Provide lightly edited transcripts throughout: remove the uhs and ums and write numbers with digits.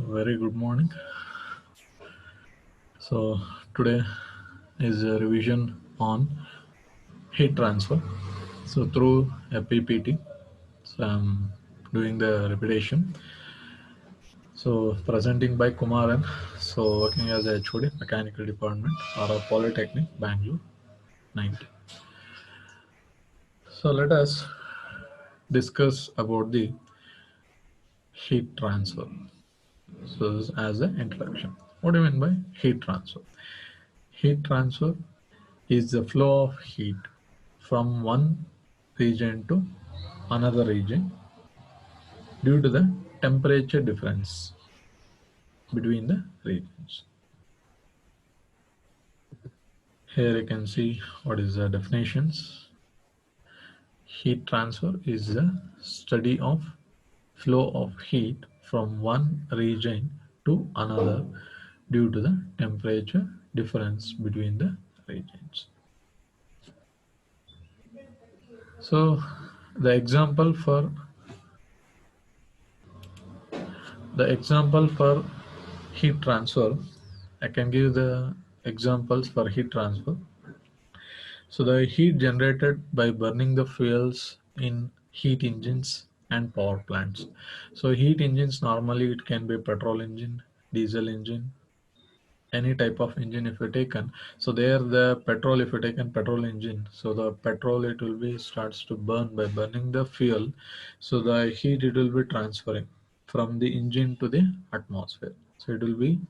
Very good morning. So today is a revision on heat transfer. So through a PPT, so I'm doing the repetition. So presenting by Kumaran. So working as a HOD, Mechanical Department, or Polytechnic, Bangalore, 90. So let us discuss about the heat transfer. So this as an introduction. What do you mean by heat transfer? Heat transfer is the flow of heat from one region to another region due to the temperature difference between the regions. Here you can see what is the definitions. Heat transfer is the study of flow of heat from one region to another due to the temperature difference between the regions. So the example for heat transfer, I can give the examples for heat transfer. So the heat generated by burning the fuels in heat engines and power plants. So heat engines, normally it can be petrol engine, diesel engine, any type of engine if you taken. So there the petrol, if you taken petrol engine, so the petrol it will be starts to burn by burning the fuel. So the heat it will be transferring from the engine to the atmosphere. So it will be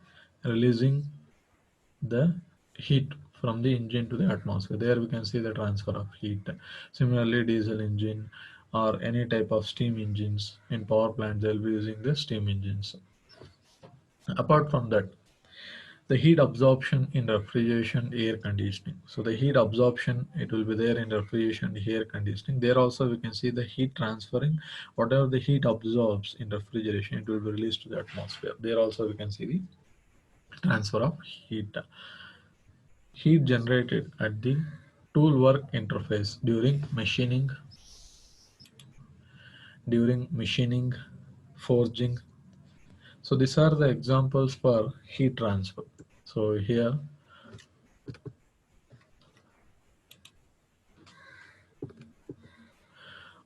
releasing the heat from the engine to the atmosphere. There we can see the transfer of heat. Similarly, diesel engine or any type of steam engines in power plant, they'll be using the steam engines. Apart from that, the heat absorption in refrigeration, air conditioning. So the heat absorption, it will be there in refrigeration, air conditioning. There also we can see the heat transferring. Whatever the heat absorbs in refrigeration, it will be released to the atmosphere. There also we can see the transfer of heat. Heat generated at the tool work interface during machining, forging. So these are the examples for heat transfer. So here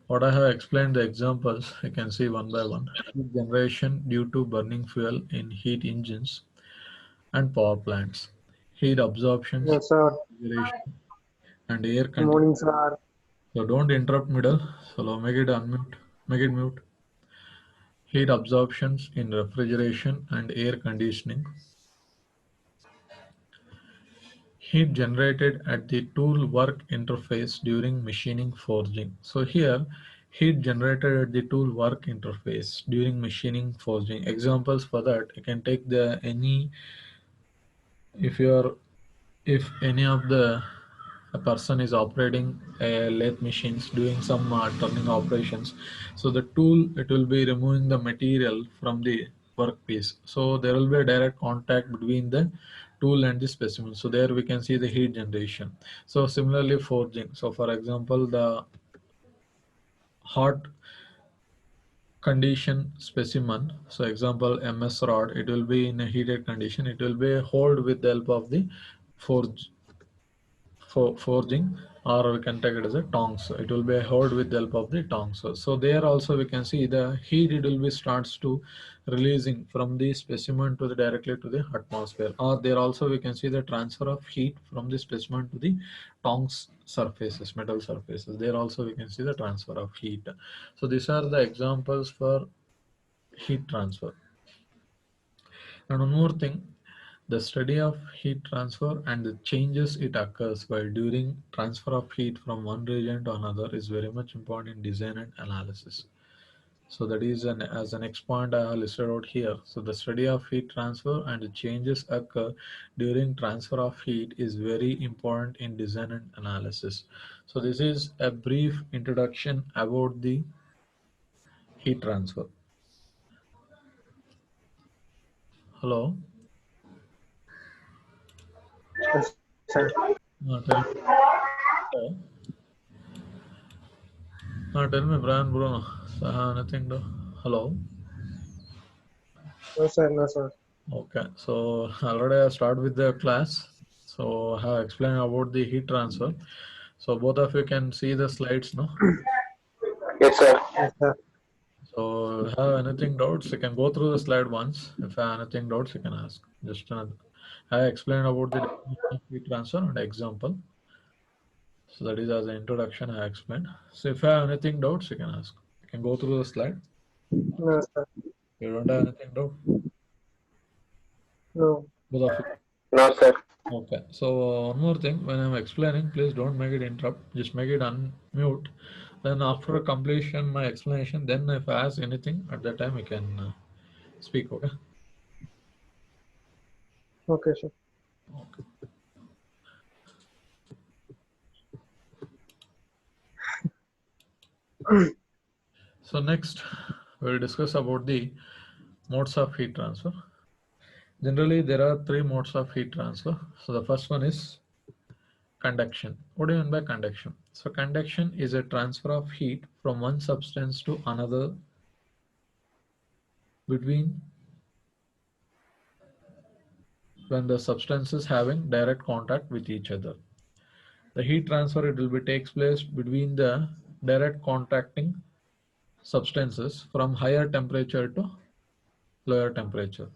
what I have explained the examples, you can see one by one. Heat generation due to burning fuel in heat engines and power plants. Heat absorptions, Yes, sir. refrigeration, and air Good conditioning. morning, sir. So don't interrupt middle. So make it unmute. Make it mute. Heat absorptions in refrigeration and air conditioning. Heat generated at the tool work interface during machining forging. So here, heat generated at the tool work interface during machining forging. Examples for that, you can take the any if you're if any of the a person is operating a lathe machines doing some turning operations, so the tool it will be removing the material from the workpiece, so there will be a direct contact between the tool and the specimen. So there we can see the heat generation. So similarly forging, so for example the hot condition specimen, so example ms rod, it will be in a heated condition, it will be hold with the help of the forge for forging, or we can take it as a tongs. It will be held with the help of the tongs. So there also we can see the heat it will be starts to releasing from the specimen to the directly to the atmosphere, or there also we can see the transfer of heat from the specimen to the tongs surfaces, metal surfaces. There also we can see the transfer of heat. So these are the examples for heat transfer. And one more thing, the study of heat transfer and the changes it occurs while during transfer of heat from one region to another is very much important in design and analysis. So that is as an next point I have listed out here. So the study of heat transfer and the changes occur during transfer of heat is very important in design and analysis. So this is a brief introduction about the heat transfer. Hello. Yes, sir. Tell me. Tell me, Brian, Bruno. Nothing. Hello. No, sir. No, sir. Okay, so already I start with the class. So I have explained about the heat transfer. So both of you can see the slides now. Yes, sir. Yes, sir. So have anything doubts, you can go through the slide once. If I have anything doubts, you can ask. Just another. I explained about the definition of heat transfer and example. So that is as an introduction I explained. So if I have anything doubts, you can ask. You can go through the slide. No, sir. You don't have anything doubt, No. both of you. No, sir. Okay. So one more thing, when I'm explaining, please don't make it interrupt. Just make it unmute. Then after completion my explanation, then if I ask anything at that time, you can speak. Okay. Okay, sir. So next, we'll discuss about the modes of heat transfer. Generally, there are three modes of heat transfer. So the first one is conduction. What do you mean by conduction? So conduction is a transfer of heat from one substance to another between when the substances having direct contact with each other. The heat transfer it will be takes place between the direct contacting substances from higher temperature to lower temperature.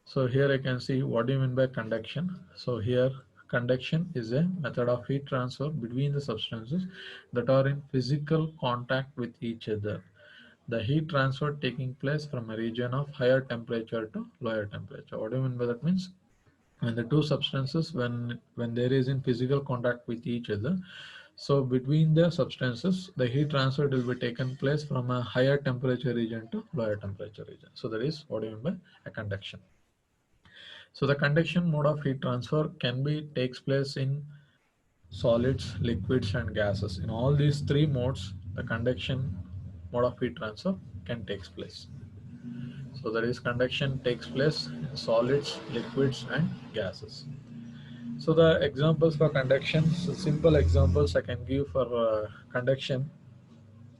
So here I can see what do you mean by conduction. So here conduction is a method of heat transfer between the substances that are in physical contact with each other. The heat transfer taking place from a region of higher temperature to lower temperature. What do you mean by that? Means when the two substances when there is in physical contact with each other, so between the substances the heat transfer will be taken place from a higher temperature region to lower temperature region. So that is what I mean by a conduction. So the conduction mode of heat transfer can be takes place in solids, liquids and gases. In all these three modes the conduction mode of heat transfer can takes place. So that is conduction takes place in solids, liquids and gases. So the examples for conduction, so simple examples I can give for conduction.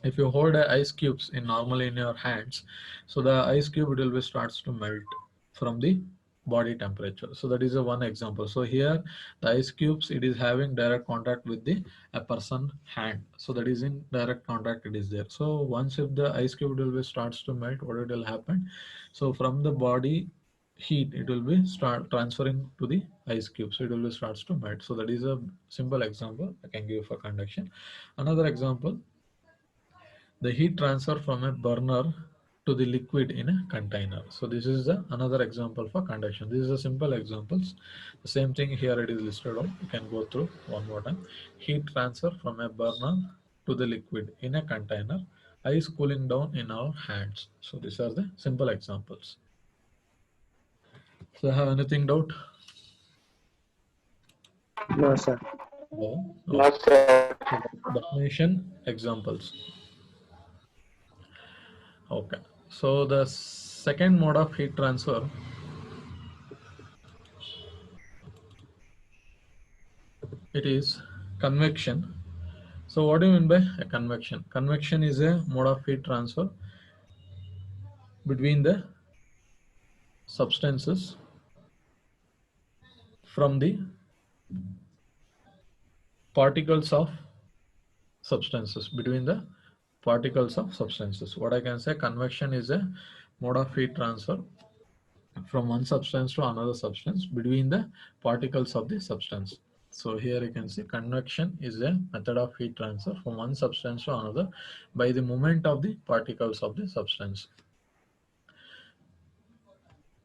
If you hold a ice cubes in normally in your hands, so the ice cube it will be starts to melt from the body temperature. So that is a one example. So here the ice cubes it is having direct contact with the a person hand. So that is in direct contact it is there. So once if the ice cube will be starts to melt, what it will happen? So from the body heat it will be start transferring to the ice cube, so it will be starts to melt. So that is a simple example I can give for conduction. Another example, the heat transfer from a burner to the liquid in a container. So this is the another example for conduction. This is a simple examples. The same thing here it is listed out. You can go through one more time. Heat transfer from a burner to the liquid in a container. Ice cooling down in our hands. So these are the simple examples. So have anything doubt? No, sir. No. No, Okay. sir. So definition examples. Okay. So the second mode of heat transfer, it is convection. So what do you mean by a convection? Convection is a mode of heat transfer between the substances from the particles of substances between the particles of substances. What I can say, convection is a mode of heat transfer from one substance to another substance between the particles of the substance. So here you can see convection is a method of heat transfer from one substance to another by the movement of the particles of the substance.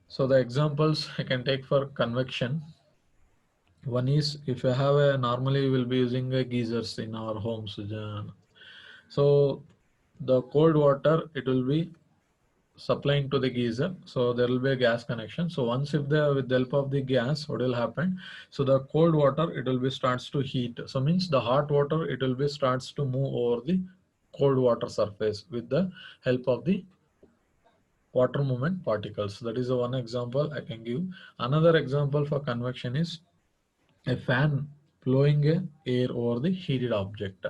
So the examples I can take for convection, one is if you have a normally we will be using a geysers in our homes. So the cold water it will be supplying to the geyser, so there will be a gas connection. So once if the with the help of the gas what will happen, so the cold water it will be starts to heat, so means the hot water it will be starts to move over the cold water surface with the help of the water movement particles. That is the one example I can give. Another example for convection is a fan blowing a air over the heated object.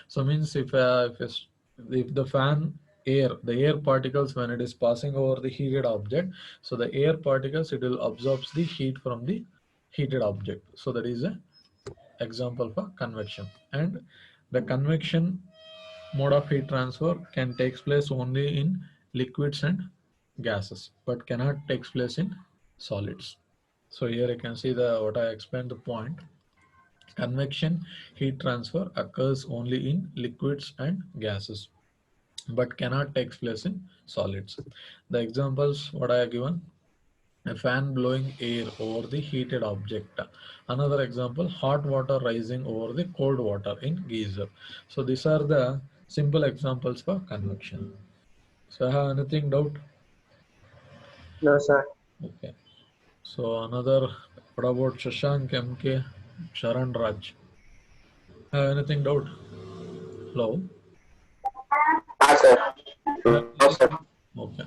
So means if the fan the air particles when it is passing over the heated object. So the air particles, it will absorb the heat from the heated object. So that is a example for convection. And the convection mode of heat transfer can take place only in liquids and gases, but cannot take place in solids. So here you can see the what I explained the point. Convection heat transfer occurs only in liquids and gases, but cannot take place in solids. The examples what I have given: a fan blowing air over the heated object. Another example, hot water rising over the cold water in geyser. So these are the simple examples for convection. So I have anything doubt? No, sir. Okay. So another, what about Shashank MK Sharan Raj? Have anything doubt? Hello? Ah, sir. Have No, anything sir. doubt? Okay.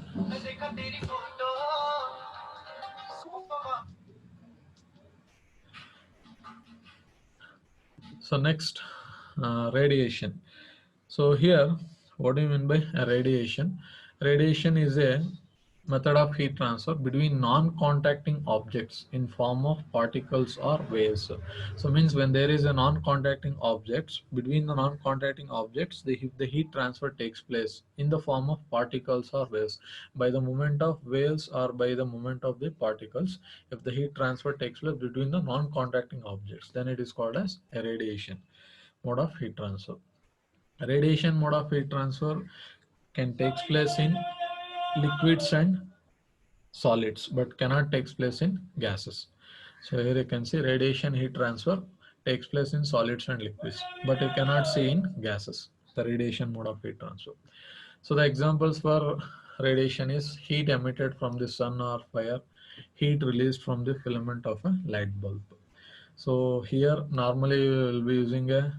So next, radiation. So here, what do you mean by a radiation? Radiation is a method of heat transfer between non-contacting objects in form of particles or waves. So means when there is a non-contacting objects, between the non-contacting objects, the heat transfer takes place in the form of particles or waves by the movement of waves or by the movement of the particles. If the heat transfer takes place between the non-contacting objects, then it is called as a radiation mode of heat transfer. Radiation mode of heat transfer can take place in liquids and solids, but cannot take place in gases. So here you can see radiation heat transfer takes place in solids and liquids, but you cannot see in gases, the radiation mode of heat transfer. So the examples for radiation is heat emitted from the sun or fire, heat released from the filament of a light bulb. So here normally we will be using a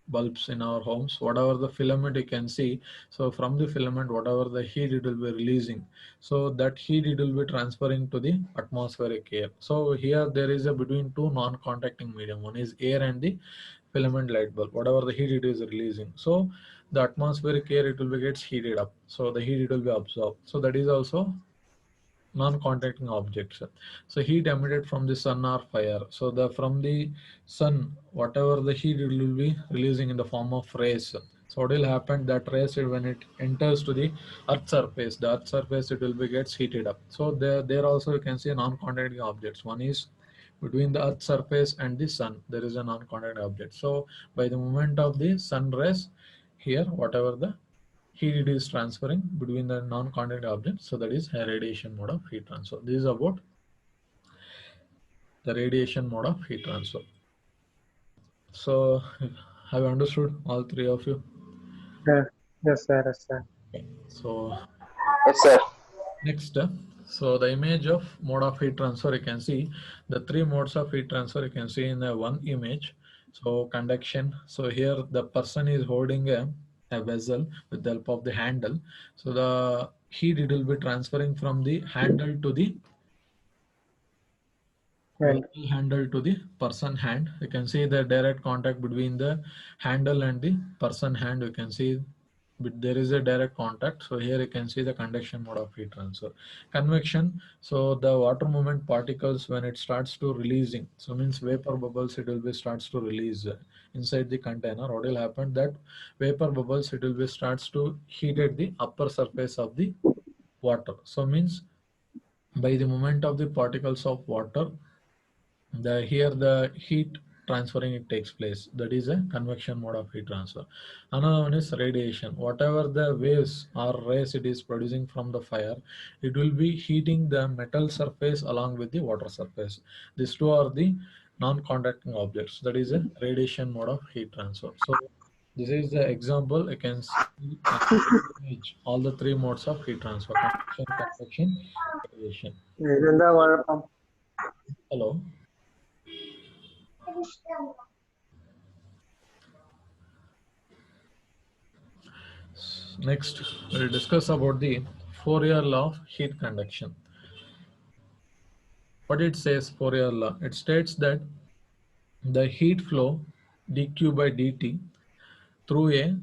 bulbs in our homes, whatever the filament you can see. So from the filament, whatever the heat it will be releasing, so that heat it will be transferring to the atmospheric air. So here there is a between two non-contacting medium, one is air and the filament light bulb, whatever the heat it is releasing, so the atmospheric air it will be gets heated up, so the heat it will be absorbed. So that is also non-contacting objects. So heat emitted from the sun or fire. So the from the sun, whatever the heat it will be releasing in the form of rays. So what will happen, that rays when it enters to the earth surface, the earth surface it will be gets heated up. So there also you can see non-contacting objects. One is between the earth surface and the sun, there is a non-contacting object. So by the movement of the sun rays, here whatever the heat it is transferring between the non-contact objects, so that is a radiation mode of heat transfer. This is about the radiation mode of heat transfer. So have you understood, all three of you? Yeah. Yes, sir. Yes, sir. Okay. So Yes, sir. next, so the image of mode of heat transfer, you can see the three modes of heat transfer you can see in the one image. So conduction, so here the person is holding a vessel with the help of the handle. So the heat it will be transferring from the handle to the And vessel handle to the person hand. You can see the direct contact between the handle and the person hand. You can see there is a direct contact. So here you can see the conduction mode of heat transfer. Convection, so the water movement particles when it starts to releasing, so means vapor bubbles it will be starts to release inside the container. What will happen, that vapor bubbles it will be starts to heat at the upper surface of the water. So means by the movement of the particles of water, the here the heat transferring it takes place, that is a convection mode of heat transfer. Another one is radiation, whatever the waves or rays it is producing from the fire, it will be heating the metal surface along with the water surface. These two are the non-conducting objects, that is a radiation mode of heat transfer. So this is the example you can see all the three modes of heat transfer: convection, radiation. ഇതിന്റെ കുഴപ്പം Hello. Next, we'll discuss about the Fourier law of heat conduction. What it says, Fourier law, it states that the heat flow dq by dt through a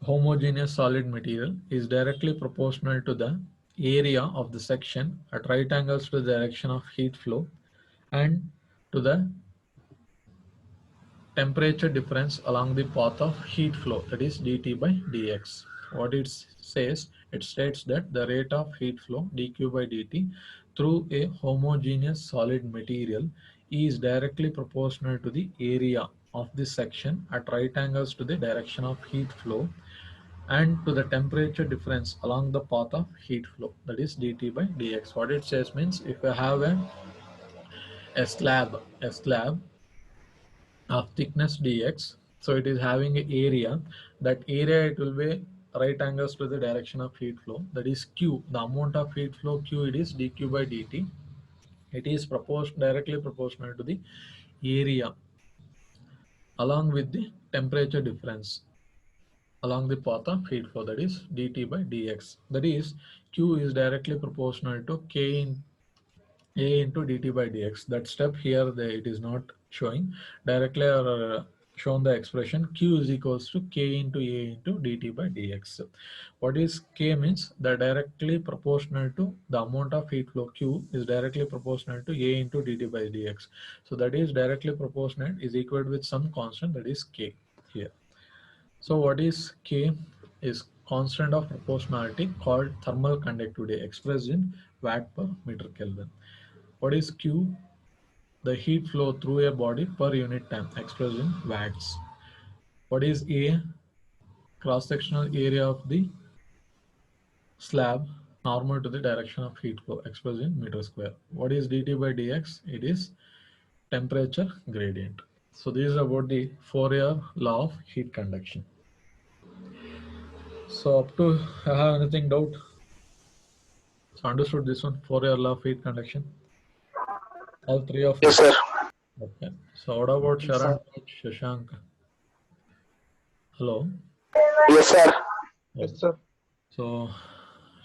homogeneous solid material is directly proportional to the area of the section at right angles to the direction of heat flow and to the temperature difference along the path of heat flow, that is dt by dx. What it says, it states that the rate of heat flow dq by dt through a homogeneous solid material is directly proportional to the area of this section at right angles to the direction of heat flow and to the temperature difference along the path of heat flow, that is dt by dx. What it says means, if I have a slab of thickness dx, so it is having an area. That area, it will be right angles to the direction of heat flow, that is q, the amount of heat flow q, it is dq by dt. It is directly proportional to the area along with the temperature difference along the path of heat flow, that is dt by dx. That is, q is directly proportional to k in a into dt by dx. That step here, it is not showing directly, or shown the expression q is equals to k into a into dt by dx. What is k means? The directly proportional to the amount of heat flow q is directly proportional to a into dt by dx. So that is directly proportional is equal with some constant, that is k here. So what is k? Is constant of proportionality called thermal conductivity, expressed in watt per meter Kelvin. What is Q? The heat flow through a body per unit time, expressed in watts. What is A? Cross-sectional area of the slab normal to the direction of heat flow, expressed in meter square. What is dt by dx? It is temperature gradient. So this is about the Fourier law of heat conduction. So up to, I have anything doubt? So understood this one, Fourier law of heat conduction? All three of you? Yes, sir. Okay. So what about Yes, Sharan, sir. Shashank? Hello? Yes, sir. Yes, sir. So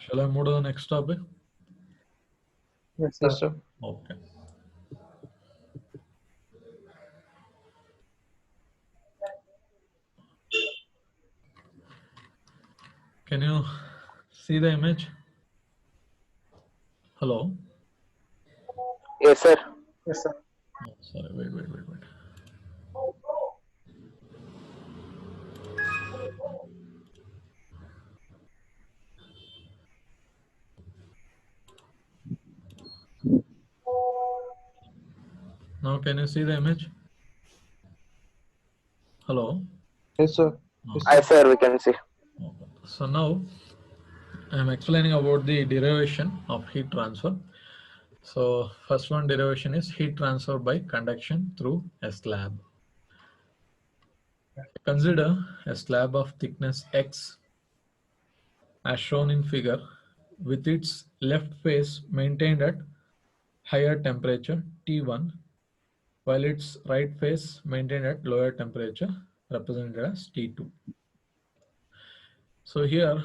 shall I move to the next topic? Yes, Yes, sir. sir. Okay. Can you see the image? Hello? Yes, sir. Yes, sir. Oh, sorry, wait. Now can you see the image? Hello? Yes, sir. Oh, Yes, sir. We can see. okay. So now I am explaining about the derivation of heat transfer. So first one derivation is heat transfer by conduction through a slab. Consider a slab of thickness x as shown in figure, with its left face maintained at higher temperature T1, while its right face maintained at lower temperature, represented as T2. So here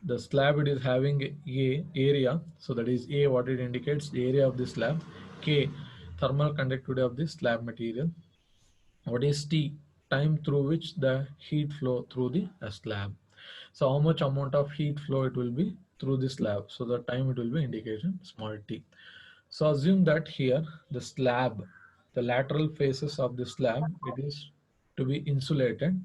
the slab, it is having a area, so that is A, what it indicates, the area of the slab. K, thermal conductivity of the slab material. What is T? Time through which the heat flow through the slab. So how much amount of heat flow it will be through the slab. So the time, it will be indication small t. So assume that here the slab, the lateral faces of the slab, it is to be insulated.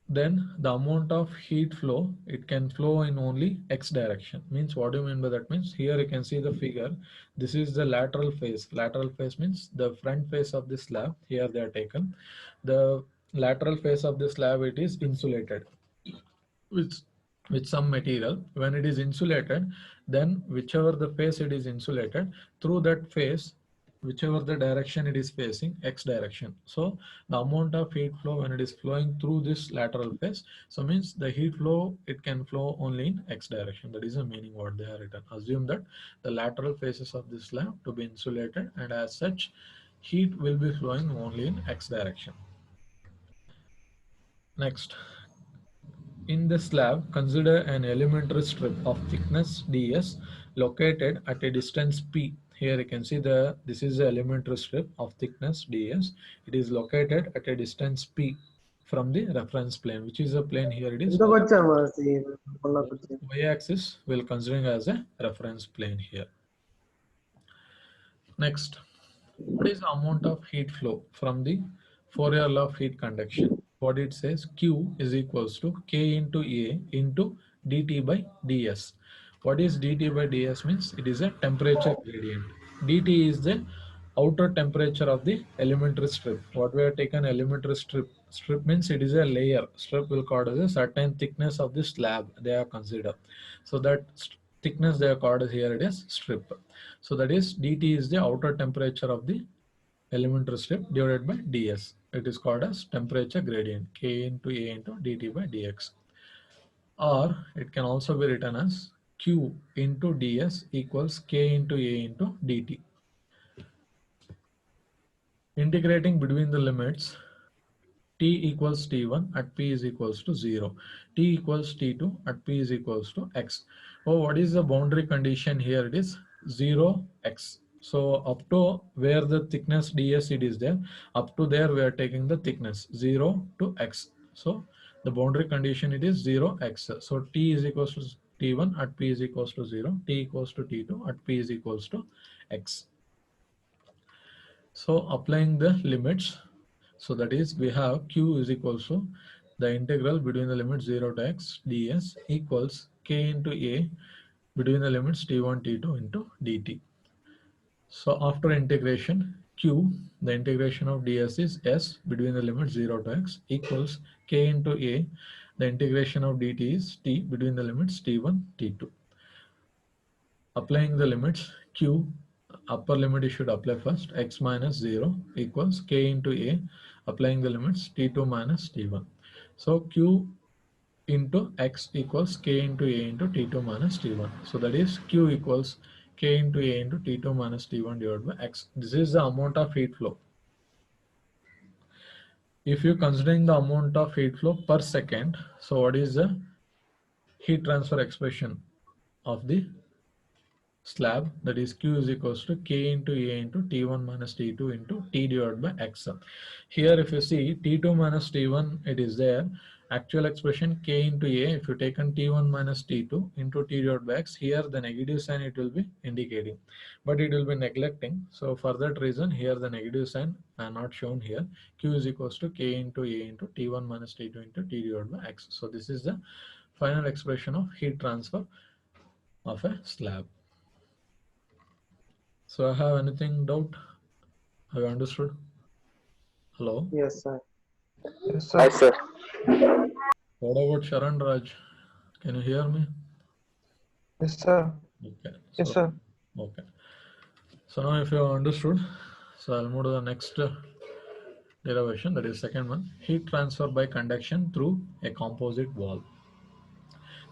Then the amount of heat flow, it can flow in only x direction. Means, what do you mean by that? Means, here you can see the figure. This is the lateral face. Lateral face means the front face of the slab. Here they are taken. The lateral face of the slab, it is insulated with some material. When it is insulated, then whichever the face it is insulated, through that face, whichever the direction it is facing, x direction. So the amount of heat flow when it is flowing through this lateral face, so means the heat flow, it can flow only in x direction. That is the meaning what they have written. Assume that the lateral faces of this slab to be insulated, and as such heat will be flowing only in x direction. Next, in the slab, consider an elementary strip of thickness ds located at a distance p. Here you can see this is the elementary strip of thickness ds. It is located at a distance p. from the reference plane, which is a plane here. It is ఎందుకు వచ్చాము మళ్ళాకి వచ్చి y-axis will considering as a reference plane here. Next, what is the amount of heat flow from the Fourier law of heat conduction? What it says, Q is equals to K into A into dt by ds. What is dt by ds means? It is a temperature gradient. Dt is the outer temperature of the elementary strip. What we have taken elementary strip. Strip means it is a layer. Strip will called as a certain thickness of the slab they are considered. So that thickness they are called as here it is strip. So that is dt is the outer temperature of the elementary strip divided by ds. It is called as temperature gradient, K into A into dt by dx. Or it can also be written as Q into ds equals K into A into dt. Integrating between the limits t equals t1 at p is equals to 0, t equals t2 at p is equals to x. Oh, what is the boundary condition here? It is 0x. So up to where the thickness ds it is there, up to there we are taking the thickness 0 to x. So the boundary condition it is 0x. So t is equals to t1 at p is equals to 0, t equals to t2 at p is equals to x. So applying the limits, so that is we have Q is equals to the integral between the limit 0 to x ds equals K into A between the limits t1 t2 into dt. So after integration Q, the integration of ds is s between the limit 0 to x equals K into A, the integration of dt is t between the limits t1 t2. Applying the limits Q, upper limit you should apply first, x minus 0 equals K into A, applying the limits t2 minus t1. So Q into x equals K into A into t2 minus t1. So that is Q equals K into A into t2 minus t1 divided by x. This is the amount of heat flow. If you considering the amount of heat flow per second, so what is the heat transfer expression of the slab? That is Q is equals to K into A into T1 minus T2 into T divided by X. Here if you see T2 minus T1 it is there, actual expression K into A, if you taken T1 minus T2 into T divided by X, here the negative sign it will be indicating, but it will be neglecting. So for that reason here the negative sign are not shown here. Q is equals to K into A into T1 minus T2 into T divided by X. So this is the final expression of heat transfer of a slab. So I have anything doubt? Have you understood? Hello? yes sir Yes, sir. What about Sharan Raj? Can you hear me? yes sir Okay. yes sir Okay. So now if you have understood, so I'll move to the next derivation, that is second one, heat transfer by conduction through a composite wall.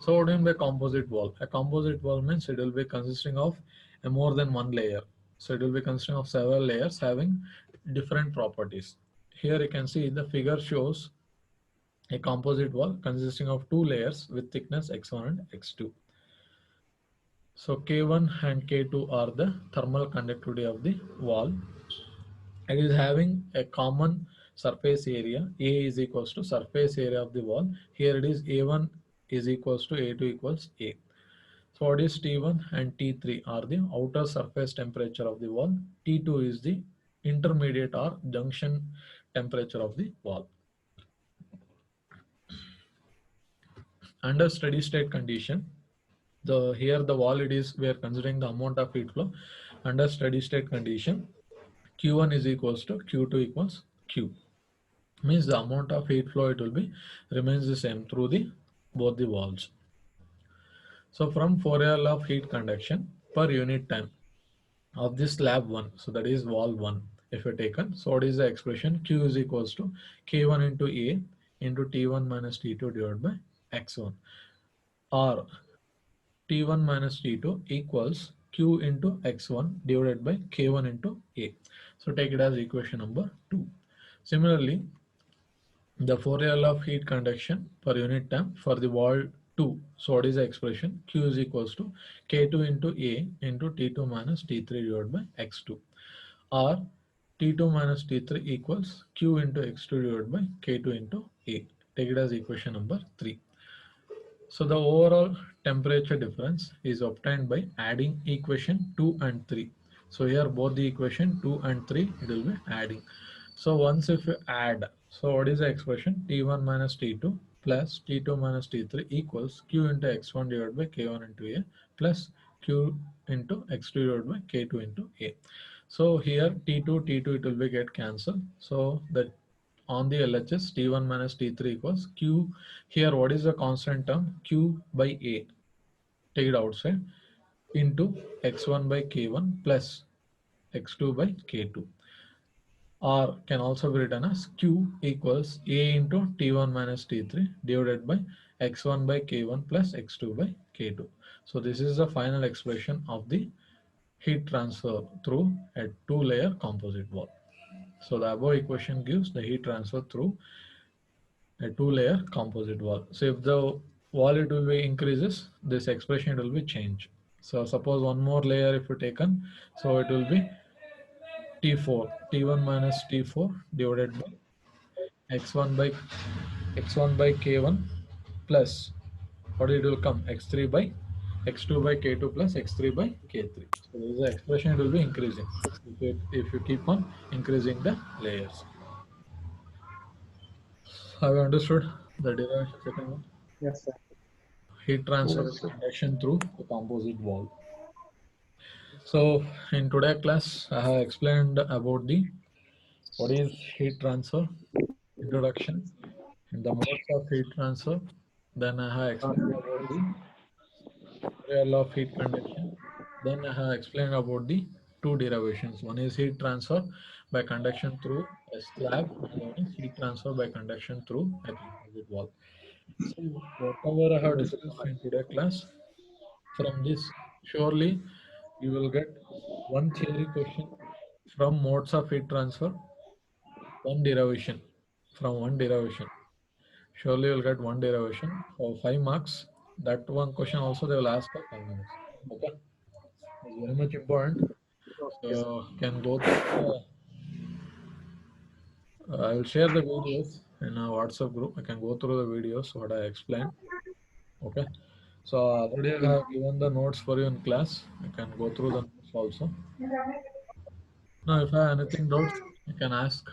So what do you mean by composite wall? A composite wall means it will be consisting of a more than one layer. So it will be consisting of several layers having different properties. Here you can see the figure shows a composite wall consisting of two layers with thickness x1 and x2. So K1 and K2 are the thermal conductivity of the wall. It is having a common surface area. A is equals to surface area of the wall. Here it is A1 is equals to A2 equals A. So what is T1 and T3 are the outer surface temperature of the wall. T2 is the intermediate or junction temperature of the wall. Under steady state condition, here the wall it is we are considering the amount of heat flow. Under steady state condition, Q1 is equals to Q2 equals Q. Means the amount of heat flow it will be remains the same through the both the walls. So from Fourier law of heat conduction per unit time of this slab 1, so that is wall 1, if you taken, so what is the expression? Q is equals to K1 into A into T1 minus T2 divided by X1, or T1 minus T2 equals Q into X1 divided by K1 into A. So take it as equation number 2. Similarly, the Fourier law of heat conduction per unit time for the wall 2. So what is the expression? Q is equals to K2 into A into T2 minus T3 divided by X2, or T2 minus T3 equals Q into X2 divided by K2 into A. Take it as equation number 3. So the overall temperature difference is obtained by adding equation 2 and 3. So here both the equation 2 and 3 it will be adding. So once if you add, so what is the expression? T1 minus T2 plus T2 minus T3 equals Q into X1 divided by K1 into A plus Q into X2 divided by K2 into A. So here T2 it will be get cancelled. So the on the LHS T1 minus T3 equals Q. Here what is the constant term? Q by A, take it outside, into X1 by K1 plus X2 by K2, or can also be written as Q equals A into T1 minus T3 divided by X1 by K1 plus X2 by K2. So this is the final expression of the heat transfer through a two-layer composite wall. So the above equation gives the heat transfer through a two-layer composite wall. So if the wall it will be increases, this expression will be changed. So suppose one more layer if you taken, so it will be T4, T1 minus T4 divided by X1 by K1 plus what it will come X3 by X2 by K2 plus X3 by K3. So this is the expression it will be increasing if you keep on increasing the layers. Have you understood the derivation second one? Yes, sir. Heat transfer Yes, by sir. conduction through a composite wall. So in today's class, I have explained about the what is heat transfer, introduction, and the modes of heat transfer. Then I have explained about the real law of heat conduction. Then I have explained about the two derivations. One is heat transfer by conduction through a slab, and one is heat transfer by conduction through a composite wall. So whatever I have discussed in today's class, from this, surely you will get one theory question from modes of heat transfer, one derivation from one derivation. Surely you'll get one derivation for 5 marks. That one question also they will ask for 5 minutes. Okay, it's very much important. Okay, sir. So can go through. I will share the videos in a WhatsApp group. I can go through the videos what I explained. Okay. So already I have given the notes for you in class. You can go through the notes also. Now, if I have anything doubts, you can ask.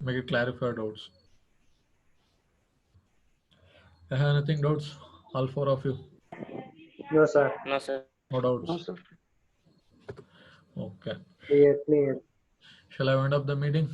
Make it clarify doubts. I have anything doubts. All four of you. No, sir. No, sir. No No, doubts. sir. Okay. Clear, clear. Shall I wind up the meeting?